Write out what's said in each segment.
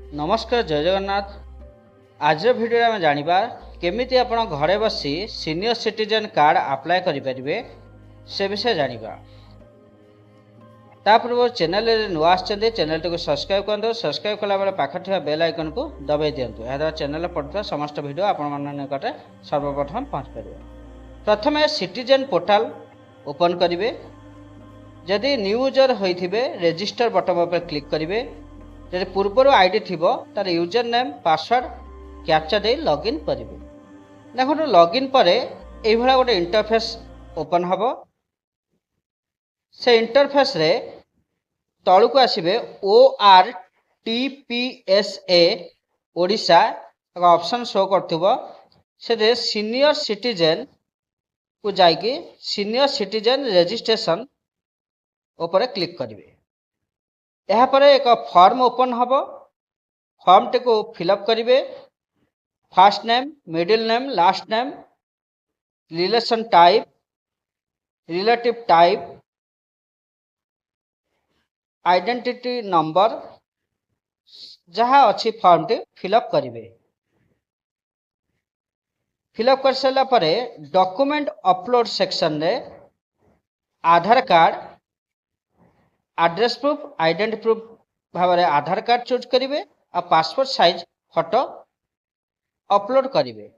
नमस्कार जय जगन्नाथ। आज भिडियो आम जाना केमी आप घरे बसी सीनियर सिटीजन कार्ड अप्लाई करें से विषय जाना। पूर्व चैनल नुआ चैनल टी सब्सक्राइब करूँ। सब्सक्राइब कला पाखे बेल आइकन को दबाई दिंतु। यह चैनल पड़ता समस्त भिड आपण निकट सर्वप्रथम पहुँच पार। प्रथम सिटीजन पोर्टाल ओपन करेंगे। जदि न्यू यूजर होइथिबे रजिस्टर बटन पर क्लिक करेंगे। जदि पूर्वर आईडी थिबो तार यूजर नेम पासवर्ड कैप्चा दे लॉगिन करेंगे। देखो लॉगिन पर यह गोटे इंटरफेस ओपन हम। से इंटरफेस रे तलू को आसबे ORTPSA ओडिशा एक ऑप्शन शो करथिबो। से सीनियर सिटीजन को जाइए सीनियर सिटीजन रजिस्ट्रेशन ऊपर क्लिक करेंगे। यहाँ पर एक फॉर्म ओपन हम। फॉर्म टी को फिलअप करेंगे। First name, middle name, last name, relation type, relative type, identity number जहाँ अच्छी फॉर्म टी फिलअप करेंगे। फिलअप कर सारा पर डॉक्यूमेंट अपलोड सेक्शन रे Aadhaar card, address proof, identity proof भाव में आधार कार्ड चूज करेंगे और पासपोर्ट साइज फोटो अपलोड करेंगे।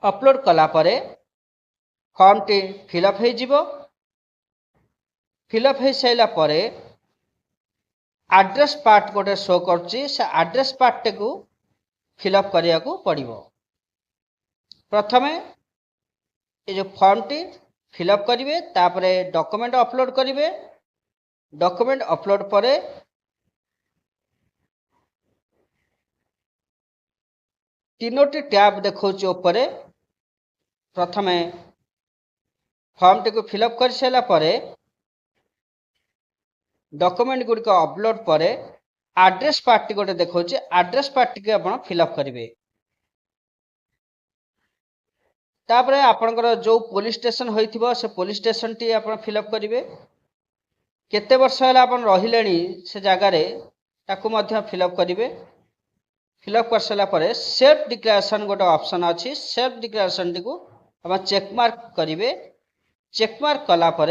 अपलोड कलापर फॉर्म टी फिलअप हो। फिलअप हो सारा पर एड्रेस पार्ट गोटे शो कर से एड्रेस पार्ट को फिलअप करने को पड़ो। प्रथम ये जो फॉर्म टी फिलअप करेंगे तापर डॉक्यूमेंट अपलोड करेंगे। डॉक्यूमेंट अपलोड पर तीनोटी टैब देखौछ ऊपर। प्रथम फॉर्म टी को फिलअप कर सारा पर डॉक्यूमेंट गुड़िक अपलोड पर एड्रेस पार्ट गोटे देखौछ। एड्रेस पार्ट के आप फिलअप करेंगे। तापर आपनकर जो पुलिस स्टेशन होइथिबो से पुलिस स्टेशन टी आप फिलअप करेंगे। केते वर्ष है आप रही से जगार ताकू मध्य फिलअप करेंगे। फिलअप कर सारा पर सेल्फ डिक्लेरेशन गोटे ऑप्शन अच्छी। सेल्फ डिक्लेरेशन टी को आप चेकमार्क करेंगे। चेकमार्क कलापर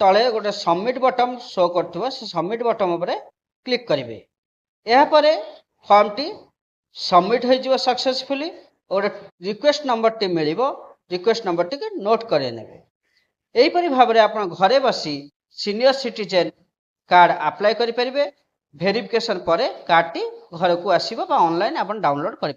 तले गोटे सबमिट बटन शो कर सबमिट बटन पर क्लिक करेंगे। यहाँ पर फॉर्म टी सबमिट हो सक्सेसफुली। और रिक्वेस्ट नंबर टी मिल रिक्वेस्ट नंबर टी नोट कर यहीपरि भाव में आप घरे बसी सीनियर सिटीजन कार्ड अप्लाई करेंगे। वेरिफिकेशन पर कार्ड टी घर को आसो ऑनलाइन आप डाउनलोड कर।